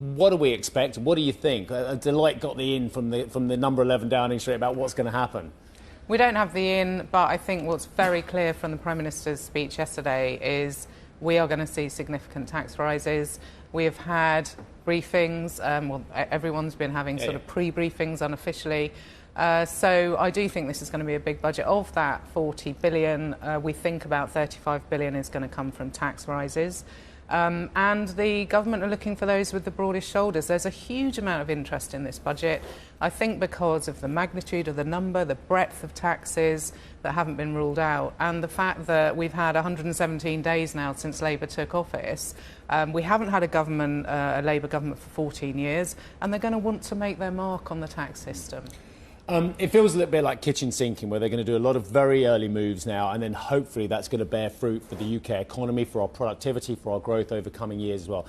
What do we expect? What do you think? Deloitte got the in from the number 11 Downing Street about what's going to happen. We don't have the in, but I think what's very clear from the Prime Minister's speech yesterday is we are going to see significant tax rises. We have had briefings, everyone's been having sort of pre-briefings unofficially. So I do think this is going to be a big budget. Of that 40 billion, we think about 35 billion is going to come from tax rises. And the government are looking for those with the broadest shoulders. There's a huge amount of interest in this budget, I think because of the magnitude of the number, the breadth of taxes that haven't been ruled out, and the fact that we've had 117 days now since Labour took office. We haven't had a Labour government for 14 years, and they're going to want to make their mark on the tax system. It feels a little bit like kitchen sinking, where they're going to do a lot of very early moves now, and then hopefully that's going to bear fruit for the UK economy, for our productivity, for our growth over coming years as well.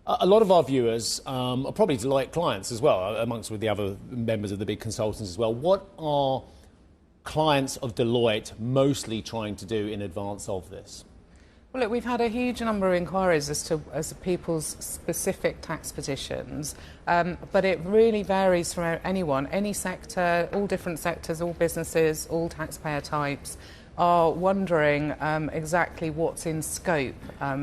A lot of our viewers are probably Deloitte clients as well, amongst with the other members of the big consultants as well. What are clients of Deloitte mostly trying to do in advance of this? Well, look, we've had a huge number of inquiries as to people's specific tax positions, but it really varies from anyone, any sector, all different sectors, all businesses, all taxpayer types are wondering exactly what's in scope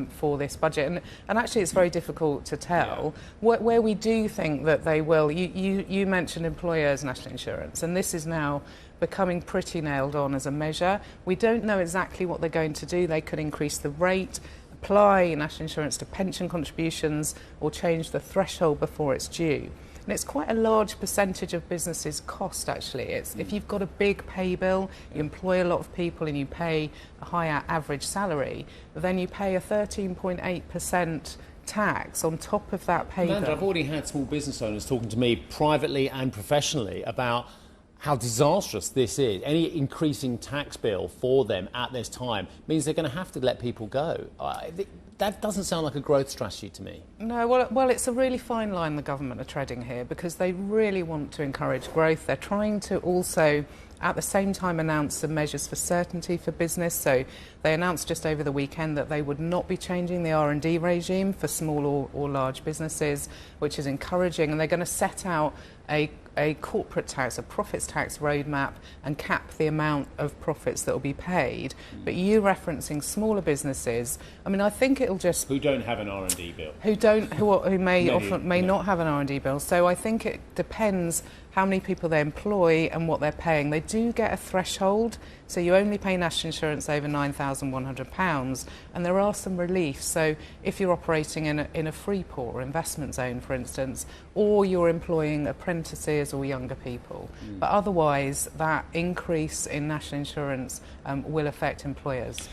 for this budget. And actually it's very difficult to tell. Where we do think that they will, you mentioned employers' national insurance, and this is now becoming pretty nailed on as a measure. We don't know exactly what they're going to do. They could increase the rate, apply national insurance to pension contributions, or change the threshold before it's due. And it's quite a large percentage of businesses' cost, actually. If you've got a big pay bill, you employ a lot of people and you pay a higher average salary, then you pay a 13.8% tax on top of that pay bill. I've already had small business owners talking to me privately and professionally about how disastrous this is. Any increasing tax bill for them at this time means they're going to have to let people go. That doesn't sound like a growth strategy to me. No, well, it's a really fine line the government are treading here, because they really want to encourage growth. They're trying to also, at the same time, announce some measures for certainty for business. So they announced just over the weekend that they would not be changing the R&D regime for small or large businesses, which is encouraging. And they're going to set out a corporate tax, a profits tax roadmap, and cap the amount of profits that will be paid. But you referencing smaller businesses, I mean, I think it'll just... Who don't have an R&D bill. Who may not have an R&D bill. So I think it depends how many people they employ and what they're paying. They do get a threshold, so you only pay national insurance over £9,100, and there are some reliefs. So if you're operating in a free port or investment zone, for instance, or you're employing apprentices or younger people. But otherwise, that increase in national insurance will affect employers.